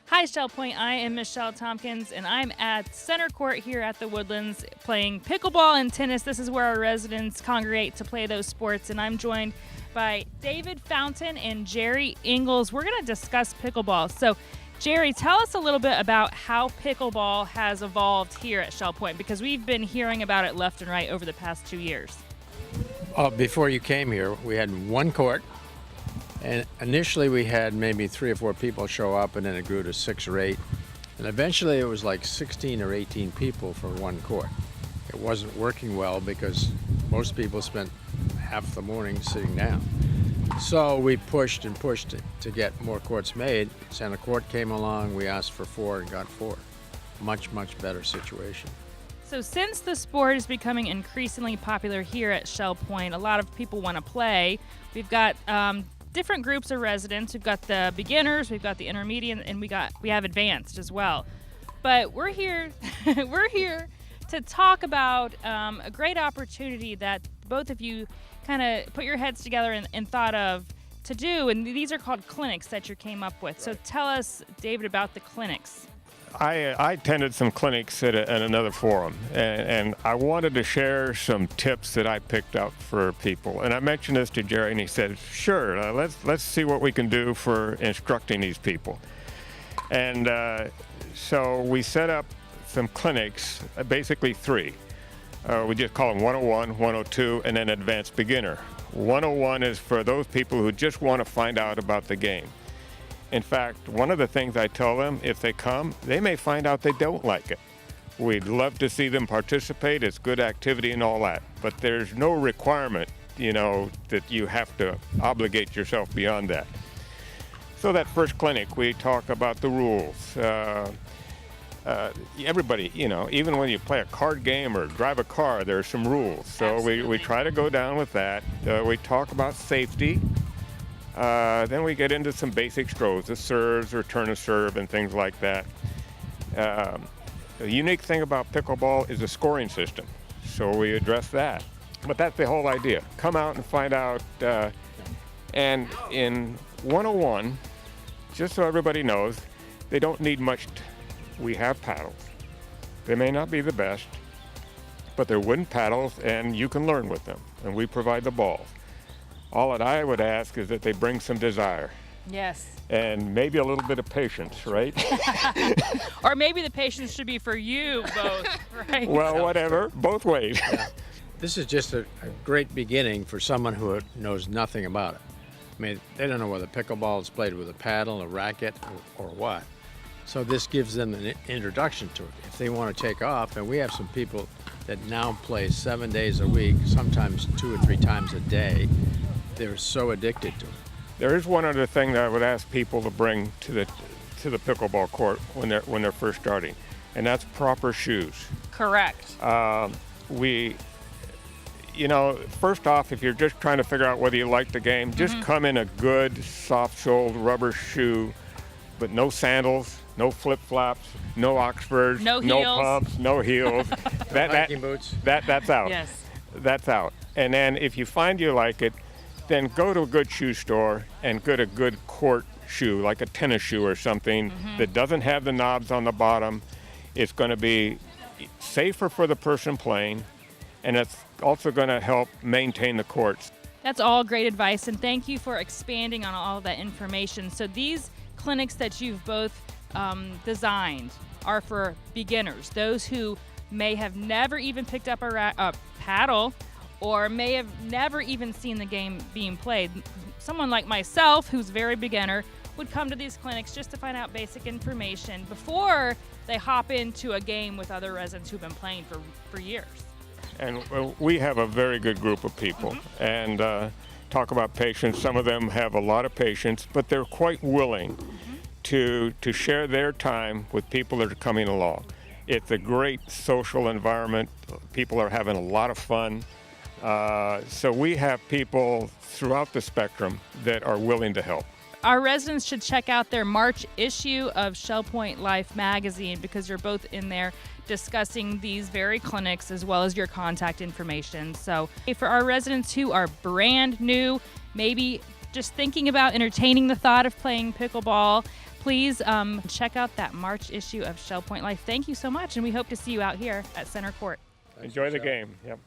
Hi, Shell Point. I am Michelle Tompkins, and I'm at Center Court here at the Woodlands playing pickleball and tennis. This is where our residents congregate to play those sports, and I'm joined by David Fountain and Jerry Ingalls. We're going to discuss pickleball. So, Jerry, tell us a little bit about how pickleball has evolved here at Shell Point, because we've been hearing about it left and right over the past 2 years. Before you came here, we had one court. And initially we had maybe 3 or 4 people show up, and then it grew to 6 or 8. And eventually it was like 16 or 18 people for one court. It wasn't working well because most people spent half the morning sitting down. So we pushed and pushed to get more courts made. Center Court came along, we asked for 4 and got 4. Much, much better situation. So since the sport is becoming increasingly popular here at Shell Point, a lot of people want to play. We've got different groups of residents. We've got the beginners, we've got the intermediate, and we have advanced as well. But we're here to talk about a great opportunity that both of you kind of put your heads together and thought of to do, and these are called clinics that you came up with. So tell us, David, about the clinics. I attended some clinics at another forum, and I wanted to share some tips that I picked up for people. And I mentioned this to Jerry, and he said, "Sure, let's see what we can do for instructing these people." And so we set up some clinics, basically 3. We just call them 101, 102, and then Advanced Beginner. 101 is for those people who just want to find out about the game. In fact, one of the things I tell them, if they come, they may find out they don't like it. We'd love to see them participate. It's good activity and all that. But there's no requirement, that you have to obligate yourself beyond that. So that first clinic, we talk about the rules. Everybody, even when you play a card game or drive a car, there are some rules. So we try to go down with that. We talk about safety. Then we get into some basic strokes, the serves, return a serve, and things like that. The unique thing about pickleball is the scoring system, so we address that. But that's the whole idea. Come out and find out. And in 101, just so everybody knows, they don't need much. We have paddles. They may not be the best, but they're wooden paddles, and you can learn with them, and we provide the balls. All that I would ask is that they bring some desire. Yes. And maybe a little bit of patience, right? Or maybe the patience should be for you both, right? Well, whatever, both ways. Yeah. This is just a great beginning for someone who knows nothing about it. I mean, they don't know whether pickleball is played with a paddle, a racket, or what. So this gives them an introduction to it. If they want to take off, and we have some people that now play 7 days a week, sometimes 2 or 3 times a day. They're so addicted to it. There is one other thing that I would ask people to bring to the pickleball court when they're first starting, and that's proper shoes. Correct. First off, if you're just trying to figure out whether you like the game, just come in a good, soft-soled rubber shoe, but no sandals, no flip-flops, no Oxfords, no pumps, no heels. Hiking boots. That's out. Yes. That's out. And then if you find you like it, then go to a good shoe store and get a good court shoe, like a tennis shoe or something that doesn't have the knobs on the bottom. It's going to be safer for the person playing, and it's also going to help maintain the courts. That's all great advice, and thank you for expanding on all of that information. So these clinics that you've both designed are for beginners, those who may have never even picked up a paddle or may have never even seen the game being played. Someone like myself, who's very beginner, would come to these clinics just to find out basic information before they hop into a game with other residents who've been playing for years. And we have a very good group of people. And talk about patience. Some of them have a lot of patience, but they're quite willing to share their time with people that are coming along. It's a great social environment. People are having a lot of fun. So we have people throughout the spectrum that are willing to help. Our residents should check out their March issue of Shell Point Life magazine, because you're both in there discussing these very clinics as well as your contact information. So for our residents who are brand new, maybe just thinking about entertaining the thought of playing pickleball, please check out that March issue of Shell Point Life. Thank you so much, and we hope to see you out here at Center Court. Enjoy the game. Yep.